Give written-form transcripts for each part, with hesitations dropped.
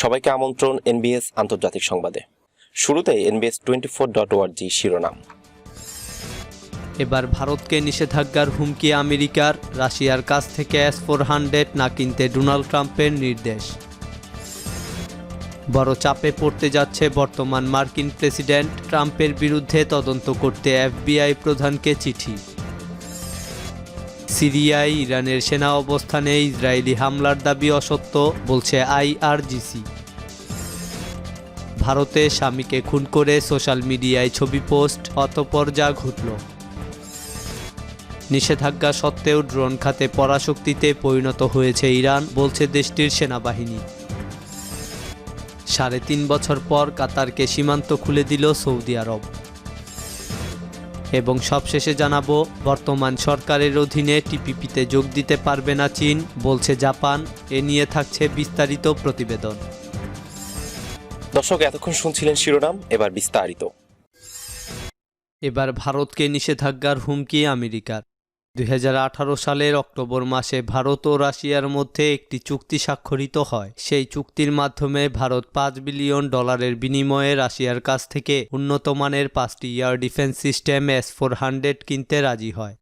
সবাইকে আমন্ত্রণ এনবিএস আন্তর্জাতিক সংবাদে। শুরুতেই NBS24.org শিরোনাম। এবার ভারতকে নিষেধাজ্ঞার হুমকি আমেরিকার, রাশিয়ার কাছ থেকে S-400 না কিনতে ডোনাল্ড ট্রাম্পের নির্দেশ। বড় চাপে পড়তে যাচ্ছে বর্তমান মার্কিন প্রেসিডেন্ট, ট্রাম্পের বিরুদ্ধে তদন্ত করতে FBI প্রধানকে চিঠি। সিরিয়ায় ইরানের সেনা অবস্থানে ইসরায়েলি হামলার দাবি অসত্য, বলছে IRGC। ভারতে স্বামীকে খুন করে সোশ্যাল মিডিয়ায় ছবি পোস্ট, অতঃপর যা ঘটল। নিষেধাজ্ঞা সত্ত্বেও ড্রোন খাতে পরাশক্তিতে পরিণত হয়েছে ইরান, বলছে দেশটির সেনাবাহিনী। 3.5 বছর পর কাতারকে সীমান্ত খুলে দিল সৌদি আরব। এবং সবশেষে জানাবো, বর্তমান সরকারের অধীনে TPP-তে যোগ দিতে পারবে না চীন, বলছে জাপান। এ নিয়ে থাকছে বিস্তারিত প্রতিবেদন। দর্শক, এতক্ষণ শুনছিলেন শিরোনাম, এবার বিস্তারিত। এবার ভারতকে নিষেধাজ্ঞার হুমকি আমেরিকার। 2018 সালের অক্টোবর মাসে ভারত ও রাশিয়ার মধ্যে একটি চুক্তি স্বাক্ষরিত হয়। সেই চুক্তির মাধ্যমে ভারত $5 বিলিয়ন বিনিময়ে রাশিয়ার কাছ থেকে উন্নত মানের 5টি এয়ার ডিফেন্স সিস্টেম S-400 কিনতে রাজি হয়।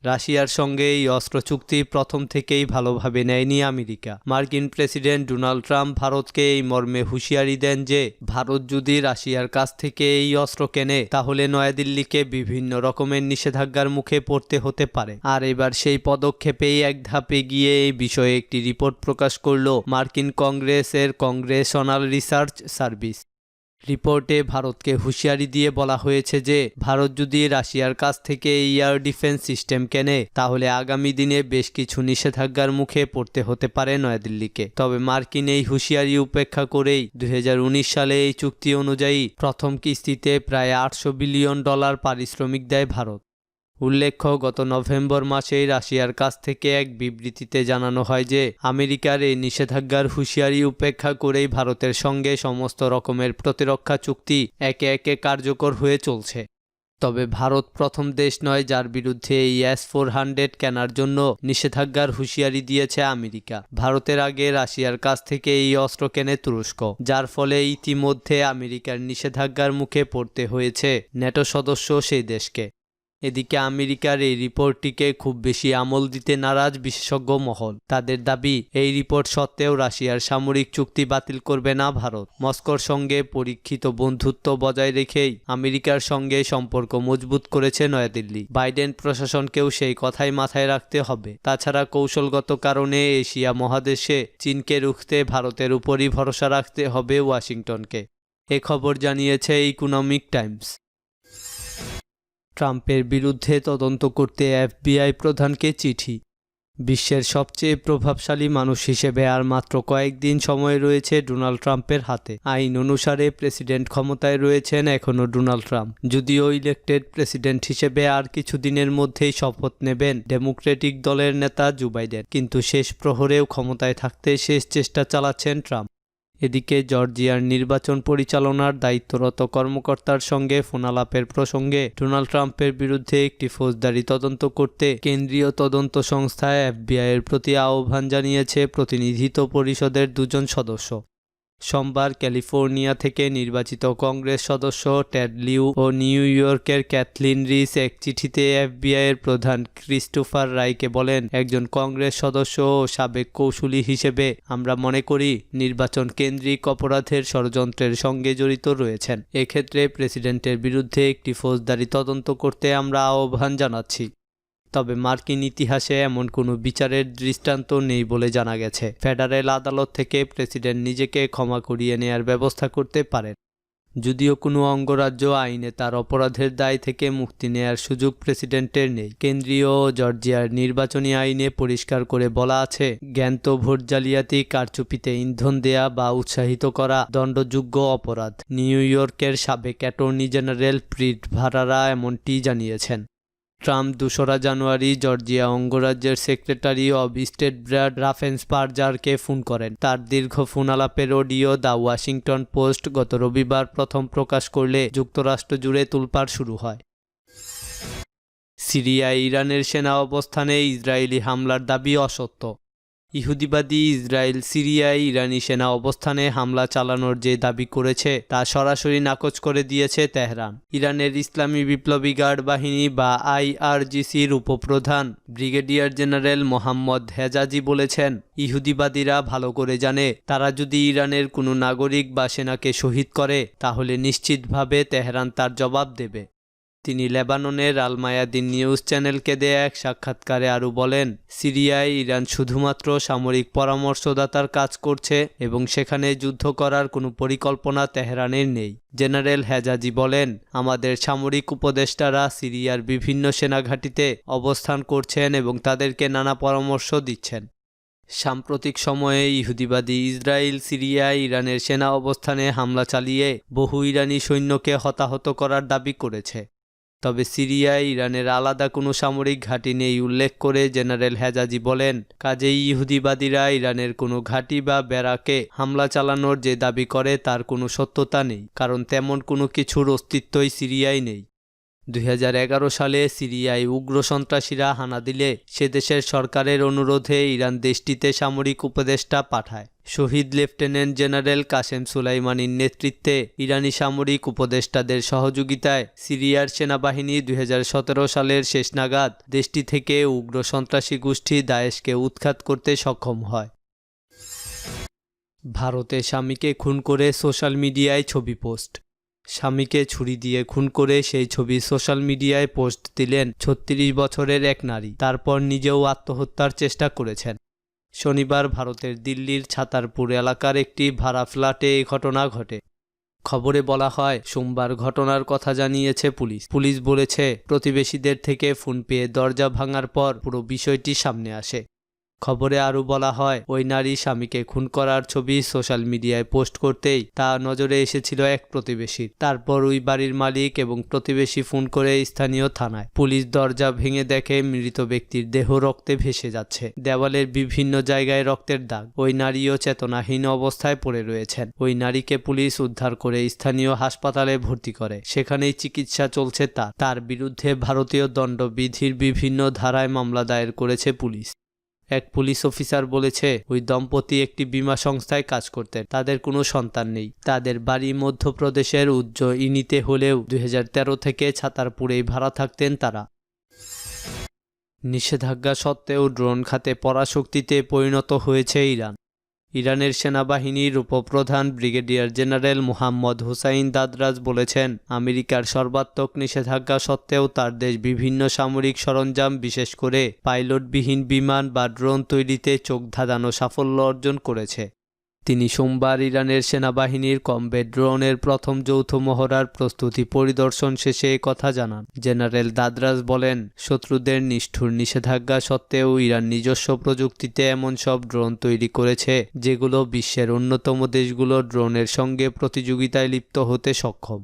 রাশিয়ার সঙ্গে এই অস্ত্র চুক্তি প্রথম থেকেই ভালোভাবে নেয়নি আমেরিকা। মার্কিন প্রেসিডেন্ট ডোনাল্ড ট্রাম্প ভারতকে এই মর্মে হুঁশিয়ারি দেন যে ভারত যদি রাশিয়ার কাছ থেকে এই অস্ত্র কেনে তাহলে নয়াদিল্লিকে বিভিন্ন রকমের নিষেধাজ্ঞার মুখে পড়তে হতে পারে। আর এবার সেই পদক্ষেপেই এক ধাপ এগিয়ে এই বিষয়ে একটি রিপোর্ট প্রকাশ করল মার্কিন কংগ্রেসের কংগ্রেশনাল রিসার্চ সার্ভিস। রিপোর্টে ভারতকে হুঁশিয়ারি দিয়ে বলা হয়েছে যে ভারত যদি রাশিয়ার কাছ থেকে এয়ার ডিফেন্স সিস্টেম কেনে তাহলে আগামী দিনে বেশ কিছু নিষেধাজ্ঞার মুখে পড়তে হতে পারে নয়াদিল্লিকে। তবে মার্কিন এই হুঁশিয়ারি উপেক্ষা করেই 2019 সালে এই চুক্তি অনুযায়ী প্রথম কিস্তিতে প্রায় $800 বিলিয়ন পারিশ্রমিক দেয় ভারত। উল্লেখ্য, গত নভেম্বর মাসেই রাশিয়ার কাছ থেকে এক বিবৃতিতে জানানো হয় যে আমেরিকার এই নিষেধাজ্ঞার হুঁশিয়ারি উপেক্ষা করেই ভারতের সঙ্গে সমস্ত রকমের প্রতিরক্ষা চুক্তি একে একে কার্যকর হয়ে চলছে। তবে ভারত প্রথম দেশ নয় যার বিরুদ্ধে এই S-400 কেনার জন্য নিষেধাজ্ঞার হুঁশিয়ারি দিয়েছে আমেরিকা। ভারতের আগে রাশিয়ার কাছ থেকে এই অস্ত্র কেনে তুরস্ক, যার ফলে ইতিমধ্যে আমেরিকার নিষেধাজ্ঞার মুখে পড়তে হয়েছে ন্যাটো সদস্য সেই দেশকে। এদিকে আমেরিকার এই রিপোর্টটিকে খুব বেশি আমল দিতে নারাজ বিশেষজ্ঞ মহল। তাদের দাবি, এই রিপোর্ট সত্ত্বেও রাশিয়ার সামরিক চুক্তি বাতিল করবে না ভারত। মস্কোর সঙ্গে পরীক্ষিত বন্ধুত্ব বজায় রেখেই আমেরিকার সঙ্গে সম্পর্ক মজবুত করেছে নয়াদিল্লি। বাইডেন প্রশাসনকেও সেই কথাই মাথায় রাখতে হবে। তাছাড়া কৌশলগত কারণে এশিয়া মহাদেশে চীনকে রুখতে ভারতের উপরই ভরসা রাখতে হবে ওয়াশিংটনকে। এ খবর জানিয়েছে ইকোনমিক টাইমস। ট্রাম্পের বিরুদ্ধে তদন্ত করতে FBI প্রধানকে চিঠি। বিশ্বের সবচেয়ে প্রভাবশালী মানুষ হিসেবে আর মাত্র কয়েকদিন সময় রয়েছে ডোনাল্ড ট্রাম্পের হাতে। আইন অনুসারে প্রেসিডেন্ট ক্ষমতায় রয়েছেন এখনও ডোনাল্ড ট্রাম্প। যদিও ইলেক্টেড প্রেসিডেন্ট হিসেবে আর কিছুদিনের মধ্যেই শপথ নেবেন ডেমোক্রেটিক দলের নেতা জো বাইডেন, কিন্তু শেষ প্রহরেও ক্ষমতায় থাকতে শেষ চেষ্টা চালাচ্ছেন ট্রাম্প। এদিকে জর্জিয়ার নির্বাচন পরিচালনার দায়িত্বরত কর্মকর্তার সঙ্গে ফোনালাপের প্রসঙ্গে ডোনাল্ড ট্রাম্পের বিরুদ্ধে একটি ফৌজদারি তদন্ত করতে কেন্দ্রীয় তদন্ত সংস্থা FBI-এর প্রতি আহ্বান জানিয়েছে প্রতিনিধিত্ব পরিষদের 2 জন সদস্য। সোমবার ক্যালিফোর্নিয়া থেকে নির্বাচিত কংগ্রেস সদস্য টেড লিউ ও নিউ ইয়র্কের ক্যাথলিন রিস এক চিঠিতে FBI-এর প্রধান ক্রিস্টোফার রাইকে বলেন, একজন কংগ্রেস সদস্য ও সাবেক কৌশলী হিসেবে আমরা মনে করি নির্বাচন কেন্দ্রিক অপরাধের ষড়যন্ত্রের সঙ্গে জড়িত রয়েছেন। এক্ষেত্রে প্রেসিডেন্টের বিরুদ্ধে একটি ফৌজদারি তদন্ত করতে আমরা আহ্বান জানাচ্ছি। তবে মার্কিন ইতিহাসে এমন কোনো বিচারের দৃষ্টান্ত নেই বলে জানা গেছে। ফেডারেল আদালত থেকে প্রেসিডেন্ট নিজেকে ক্ষমা করিয়ে নেয়ার ব্যবস্থা করতে পারেন। যদিও কোনো অঙ্গরাজ্য আইনে তার অপরাধের দায় থেকে মুক্তি নেয়ার সুযোগ প্রেসিডেন্টের নেই। কেন্দ্রীয় জর্জিয়ার নির্বাচনী আইনে পরিষ্কার করে বলা আছে, জ্ঞাত ভোট জালিয়াতি, কারচুপিতে ইন্ধন দেয়া বা উৎসাহিত করা দণ্ডযোগ্য অপরাধ। নিউ ইয়র্কের সাবেক অ্যাটর্নি জেনারেল প্রিট ভারারা এমনটি জানিয়েছেন। ট্রাম্প 2রা জানুয়ারি জর্জিয়া অঙ্গরাজ্যের সেক্রেটারি অব স্টেট ব্র্যাড রাফেনসপার্জারকে ফোন করেন। তার দীর্ঘ ফোন আলাপের অডিও দ্য ওয়াশিংটন পোস্ট গত রবিবার প্রথম প্রকাশ করলে যুক্তরাষ্ট্র জুড়ে তোলপাড় শুরু হয়। সিরিয়ায় ইরানের সেনা অবস্থানে ইসরায়েলি হামলার দাবি অসত্য। ইহুদিবাদী ইসরায়েল সিরিয়ায় ইরানি সেনা অবস্থানে হামলা চালানোর যে দাবি করেছে তা সরাসরি নাকচ করে দিয়েছে তেহরান। ইরানের ইসলামী বিপ্লবী গার্ড বাহিনী বা IRGCর উপপ্রধান ব্রিগেডিয়ার জেনারেল মোহাম্মদ হেজাজি বলেছেন, ইহুদিবাদীরা ভালো করে জানে তারা যদি ইরানের কোনো নাগরিক বা সেনাকে শহীদ করে তাহলে নিশ্চিতভাবে তেহরান তার জবাব দেবে। তিনি লেবাননের আল মায়াদিন নিউজ চ্যানেলকে দেয়া এক সাক্ষাৎকারে আরও বলেন, সিরিয়ায় ইরান শুধুমাত্র সামরিক পরামর্শদাতার কাজ করছে এবং সেখানে যুদ্ধ করার কোনো পরিকল্পনা তেহরানের নেই। জেনারেল হেজাজি বলেন, আমাদের সামরিক উপদেষ্টারা সিরিয়ার বিভিন্ন সেনাঘাঁটিতে অবস্থান করছেন এবং তাদেরকে নানা পরামর্শ দিচ্ছেন। সাম্প্রতিক সময়ে ইহুদিবাদী ইসরায়েল সিরিয়ায় ইরানের সেনা অবস্থানে হামলা চালিয়ে বহু ইরানি সৈন্যকে হতাহত করার দাবি করেছে। তবে সিরিয়ায় ইরানের আলাদা কোনো সামরিক ঘাঁটি নেই উল্লেখ করে জেনারেল হেজাজি বলেন, কাজেই ইহুদিবাদীরা ইরানের কোনো ঘাঁটি বা ব্যারাকে হামলা চালানোর যে দাবি করে তার কোনো সত্যতা নেই, কারণ তেমন কোনো কিছুর অস্তিত্বই সিরিয়ায় নেই। 2011 সালে সিরিয়ায় উগ্র সন্ত্রাসীরা হানা দিলে সে দেশের সরকারের অনুরোধে ইরান দেশটিতে সামরিক উপদেষ্টা পাঠায়। শহীদ লেফটেন্যান্ট জেনারেল কাসেম সুলাইমানির নেতৃত্বে ইরানি সামরিক উপদেষ্টাদের সহযোগিতায় সিরিয়ার সেনাবাহিনী 2017 সালের শেষ নাগাদ দেশটি থেকে উগ্র সন্ত্রাসী গোষ্ঠী দায়েশকে উৎখাত করতে সক্ষম হয়। ভারতে স্বামীকে খুন করে সোশ্যাল মিডিয়ায় ছবি পোস্ট। স্বামীকে ছুরি দিয়ে খুন করে সেই ছবি সোশ্যাল মিডিয়ায় পোস্ট দিলেন 36 বছরের এক নারী। তারপর নিজেও আত্মহত্যার চেষ্টা করেছেন। শনিবার ভারতের দিল্লির ছাতারপুর এলাকার একটি ভাড়া ফ্ল্যাটে এই ঘটনা ঘটে। খবরে বলা হয়, সোমবার ঘটনার কথা জানিয়েছে পুলিশ। পুলিশ বলেছে, প্রতিবেশীদের থেকে ফোন পেয়ে দরজা ভাঙার পর পুরো বিষয়টি সামনে আসে। খবরে আরও বলা হয়, ওই নারী স্বামীকে খুন করার ছবি সোশ্যাল মিডিয়ায় পোস্ট করতেই তা নজরে এসেছিল এক প্রতিবেশীর। তারপর ওই বাড়ির মালিক এবং প্রতিবেশী ফোন করে স্থানীয় থানায়। পুলিশ দরজা ভেঙে দেখে মৃত ব্যক্তির দেহ রক্তে ভেসে যাচ্ছে। দেওয়ালের বিভিন্ন জায়গায় রক্তের দাগ। ওই নারীও চেতনাহীন অবস্থায় পড়ে রয়েছেন। ওই নারীকে পুলিশ উদ্ধার করে স্থানীয় হাসপাতালে ভর্তি করে। সেখানেই চিকিৎসা চলছে তার বিরুদ্ধে ভারতীয় দণ্ডবিধির বিভিন্ন ধারায় মামলা দায়ের করেছে পুলিশ। এক পুলিশ অফিসার বলেছে, ওই দম্পতি একটি বীমা সংস্থায় কাজ করতেন। তাদের কোনো সন্তান নেই। তাদের বাড়ি মধ্যপ্রদেশের উজ্জয়িনীতে হলেও 2013 থেকে ছাতারপুরেই ভাড়া থাকতেন তারা। নিষেধাজ্ঞা সত্ত্বেও ড্রোন খাতে পরাশক্তিতে পরিণত হয়েছে ইরান। ইরানের সেনাবাহিনীর উপপ্রধান ব্রিগেডিয়ার জেনারেল মোহাম্মদ হুসাইন দাদরাজ বলেছেন, আমেরিকার সর্বাত্মক নিষেধাজ্ঞা সত্ত্বেও তার দেশ বিভিন্ন সামরিক সরঞ্জাম, বিশেষ করে পাইলটবিহীন বিমান বা ড্রোন তৈরিতে চোখ ধাঁধানো সাফল্য অর্জন করেছে। তিনি সোমবার ইরানের সেনাবাহিনীর কমব্যাট ড্রোনের প্রথম যৌথ মহড়ার প্রস্তুতি পরিদর্শন শেষে কথা জানান। জেনারেল দাদরাজ বলেন, শত্রুদের নিষ্ঠুর নিষেধাজ্ঞা সত্ত্বেও ইরান নিজস্ব প্রযুক্তিতে এমন সব ড্রোন তৈরি করেছে যেগুলো বিশ্বের অন্যতম দেশগুলো ড্রোনের সঙ্গে প্রতিযোগিতায় লিপ্ত হতে সক্ষম।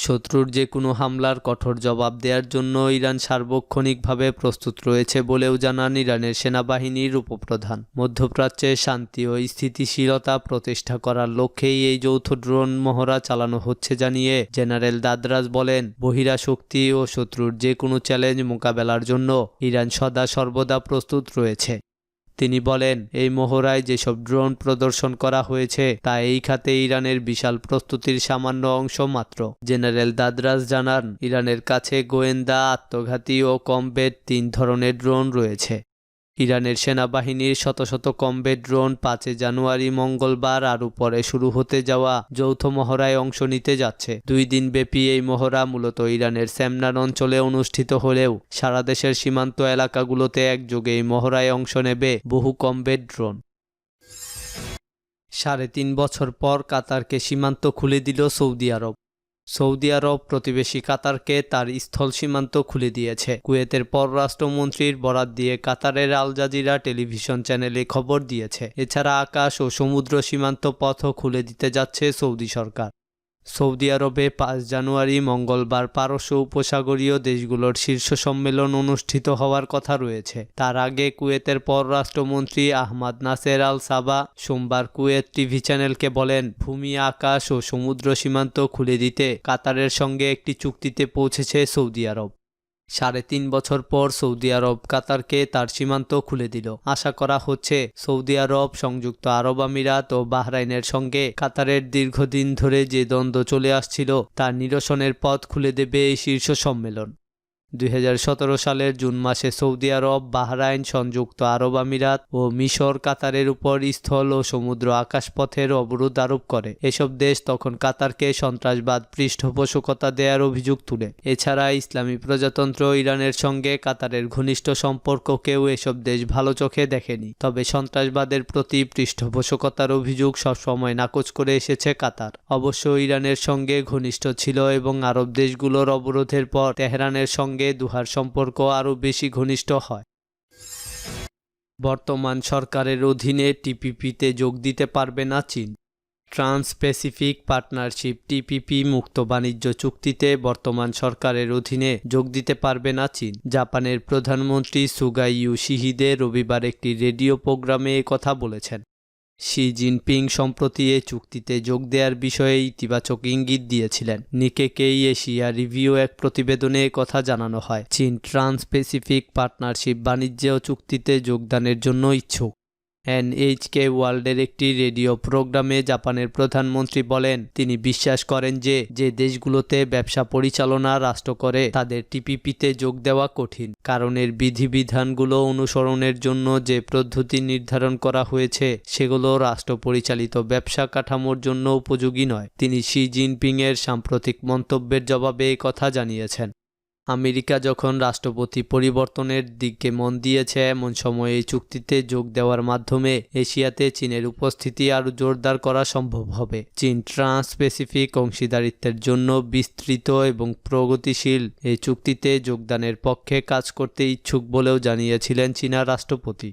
শত্রুর যে কোনো হামলার কঠোর জবাব দেওয়ার জন্য ইরান সার্বক্ষণিকভাবে প্রস্তুত রয়েছে বলেও জানান ইরানের সেনাবাহিনীর উপপ্রধান। মধ্যপ্রাচ্যে শান্তি ও স্থিতিশীলতা প্রতিষ্ঠা করার লক্ষ্যেই এই যৌথ ড্রোন মহড়া চালানো হচ্ছে জানিয়ে জেনারেল দাদরাজ বলেন, বহিরাশক্তি ও শত্রুর যে কোনো চ্যালেঞ্জ মোকাবেলার জন্য ইরান সদা সর্বদা প্রস্তুত রয়েছে। তিনি বলেন, এই মহড়ায় যেসব ড্রোন প্রদর্শন করা হয়েছে তা এই খাতে ইরানের বিশাল প্রস্তুতির সামান্য অংশ মাত্র। জেনারেল দাদরাজ জানান, ইরানের কাছে গোয়েন্দা, আত্মঘাতী ও কমব্যাট 3 ধরনের ড্রোন রয়েছে। ইরানের সেনাবাহিনীর শত শত কমব্যাট ড্রোন 5 জানুয়ারি মঙ্গলবার আরও পরে শুরু হতে যাওয়া যৌথ মহড়ায় অংশ নিতে যাচ্ছে। 2 দিন ব্যাপী এই মহড়া মূলত ইরানের সেমনান অঞ্চলে অনুষ্ঠিত হলেও সারা দেশের সীমান্ত এলাকাগুলোতে একযোগে এই মহড়ায় অংশ নেবে বহু কমব্যাট ড্রোন। 3.5 বছর পর কাতারকে সীমান্ত খুলে দিল সৌদি আরব। সৌদি আরব প্রতিবেশী কাতারকে তার স্থল সীমান্ত খুলে দিয়েছে। কুয়েতের পররাষ্ট্রমন্ত্রীর বরাত দিয়ে কাতারের আল জাজিরা টেলিভিশন চ্যানেলে খবর দিয়েছে। এছাড়া আকাশ ও সমুদ্র সীমান্ত পথও খুলে দিতে যাচ্ছে সৌদি সরকার। সৌদি আরবে 5 জানুয়ারি মঙ্গলবার পারস্য উপসাগরীয় দেশগুলোর শীর্ষ সম্মেলন অনুষ্ঠিত হওয়ার কথা রয়েছে। তার আগে কুয়েতের পররাষ্ট্রমন্ত্রী আহমাদ নাসের আল সাবা সোমবার কুয়েত টিভি চ্যানেলকে বলেন, ভূমি, আকাশ ও সমুদ্র সীমান্ত খুলে দিতে কাতারের সঙ্গে একটি চুক্তিতে পৌঁছেছে সৌদি আরব। 3.5 বছর পর সৌদি আরব কাতারকে তার সীমান্ত খুলে দিল। আশা করা হচ্ছে সৌদি আরব, সংযুক্ত আরব আমিরাত ও বাহরাইনের সঙ্গে কাতারের দীর্ঘদিন ধরে যে দ্বন্দ্ব চলে আসছিল তার নিরসনের পথ খুলে দেবে এই শীর্ষ সম্মেলন। 2017 সালের জুন মাসে সৌদি আরব, বাহরাইন, সংযুক্ত আরব আমিরাত ও মিশর কাতারের উপর স্থল ও সমুদ্র আকাশপথের অবরোধ আরোপ করে। এসব দেশ তখন কাতারকে সন্ত্রাসবাদ পৃষ্ঠপোষকতা দেওয়ার অভিযোগ তুলে। এছাড়া ইসলামী প্রজাতন্ত্র ইরানের সঙ্গে কাতারের ঘনিষ্ঠ সম্পর্ককেও এসব দেশ ভালো চোখে দেখেনি। তবে সন্ত্রাসবাদের প্রতি পৃষ্ঠপোষকতার অভিযোগ সবসময় নাকচ করে এসেছে কাতার। অবশ্য ইরানের সঙ্গে ঘনিষ্ঠ ছিল এবং আরব দেশগুলোর অবরোধের পর তেহরানের সঙ্গে দুহার সম্পর্ক আরও বেশি ঘনিষ্ঠ হয়। বর্তমান সরকারের অধীনে টিপিপিতে যোগ দিতে পারবে না চীন। ট্রান্স প্যাসিফিক পার্টনারশিপ টিপিপি মুক্ত বাণিজ্য চুক্তিতে বর্তমান সরকারের অধীনে যোগ দিতে পারবে না চীন। জাপানের প্রধানমন্ত্রী সুগা ইয়োশিহিদে রবিবার একটি রেডিও প্রোগ্রামে একথা বলেছেন। শি জিনপিং সম্প্রতি এই চুক্তিতে যোগ দেওয়ার বিষয়ে ইতিবাচক ইঙ্গিত দিয়েছিলেন। নিকেকেই এশিয়া রিভিউ এক প্রতিবেদনে কথা জানানো হয়, চীন ট্রান্স প্যাসিফিক পার্টনারশিপ বাণিজ্য চুক্তিতে যোগদানের জন্য ইচ্ছুক। এনএইচকে ওয়ার্ল্ডের একটি রেডিও প্রোগ্রামে জাপানের প্রধানমন্ত্রী বলেন, তিনি বিশ্বাস করেন যে দেশগুলোতে ব্যবসা পরিচালনা রাষ্ট্র করে তাদের টিপিপিতে যোগ দেওয়া কঠিন, কারণ এর বিধিবিধানগুলো অনুসরণের জন্য যে পদ্ধতি নির্ধারণ করা হয়েছে সেগুলো রাষ্ট্র পরিচালিত ব্যবসা কাঠামোর জন্য উপযোগী নয়। তিনি শি জিনপিংয়ের সাম্প্রতিক মন্তব্যের জবাবে এই কথা জানিয়েছেন। আমেরিকা যখন রাষ্ট্রপতি পরিবর্তনের দিকে মন দিয়েছে, এমন সময়ে এই চুক্তিতে যোগ দেওয়ার মাধ্যমে এশিয়াতে চীনের উপস্থিতি আরও জোরদার করা সম্ভব হবে। চীন ট্রান্স প্যাসিফিক অংশীদারিত্বের জন্য বিস্তৃত এবং প্রগতিশীল এই চুক্তিতে যোগদানের পক্ষে কাজ করতে ইচ্ছুক বলেও জানিয়েছিলেন চীনা রাষ্ট্রপতি।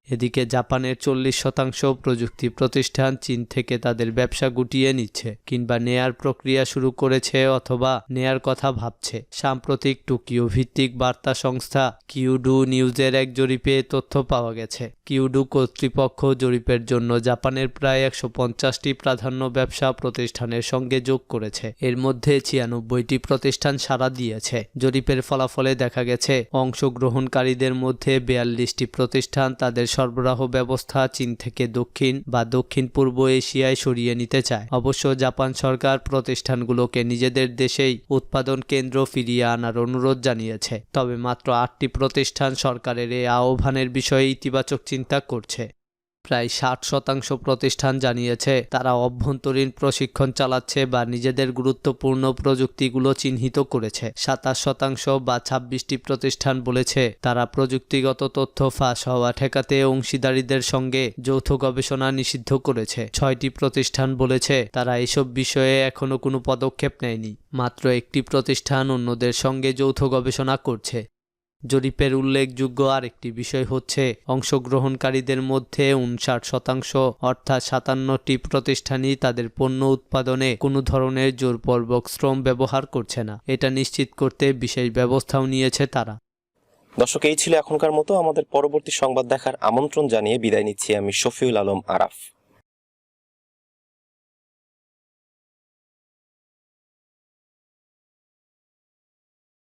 এদিকে জাপানের 40% প্রযুক্তি প্রতিষ্ঠান চীন থেকে তাদের ব্যবসা গুটিয়ে নিচ্ছে কিংবা নেয়ার প্রক্রিয়া শুরু করেছে অথবা নেয়ার কথা ভাবছে। সাম্প্রতিক টোকিও ভিত্তিক বার্তা সংস্থা কিউডু নিউজের এক জরিপে তথ্য পাওয়া গেছে। কিউডু কর্তৃপক্ষ জরিপের জন্য জাপানের প্রায় 150টি প্রাধান্য ব্যবসা প্রতিষ্ঠানের সঙ্গে যোগ করেছে। এর মধ্যে 96টি প্রতিষ্ঠান সাড়া দিয়েছে। জরিপের ফলাফলে দেখা গেছে অংশগ্রহণকারীদের মধ্যে 42টি প্রতিষ্ঠান তাদের সরবরাহ ব্যবস্থা চীন থেকে দক্ষিণ বা দক্ষিণ পূর্ব এশিয়ায় সরিয়ে নিতে চায়। অবশ্য জাপান সরকার প্রতিষ্ঠানগুলোকে নিজেদের দেশেই উৎপাদন কেন্দ্র ফিরিয়ে আনার অনুরোধ জানিয়েছে। তবে মাত্র 8টি প্রতিষ্ঠান সরকারের এই আহ্বানের বিষয়ে ইতিবাচক চিন্তা করছে। প্রায় 60% প্রতিষ্ঠান জানিয়েছে তারা অভ্যন্তরীণ প্রশিক্ষণ চালাচ্ছে বা নিজেদের গুরুত্বপূর্ণ প্রযুক্তিগুলো চিহ্নিত করেছে। 27% বা 26টি প্রতিষ্ঠান বলেছে তারা প্রযুক্তিগত তথ্য ফাঁস হওয়া ঠেকাতে অংশীদারীদের সঙ্গে যৌথ গবেষণা নিষিদ্ধ করেছে। 6টি প্রতিষ্ঠান বলেছে তারা এসব বিষয়ে এখনো কোনো পদক্ষেপ নেয়নি। মাত্র একটি প্রতিষ্ঠান অন্যদের সঙ্গে যৌথ গবেষণা করছে। জরিপের উল্লেখযোগ্য আরেকটি বিষয় হচ্ছে অংশগ্রহণকারীদের মধ্যে 59% অর্থাৎ 57টি প্রতিষ্ঠানই তাদের পণ্য উৎপাদনে কোনো ধরনের জোরপূর্বক শ্রম ব্যবহার করছে না। এটা নিশ্চিত করতে বিশেষ ব্যবস্থাও নিয়েছে তারা। দর্শক, এই ছিল এখনকার মতো। আমাদের পরবর্তী সংবাদ দেখার আমন্ত্রণ জানিয়ে বিদায় নিচ্ছি আমি শফিউল আলম আরাফ।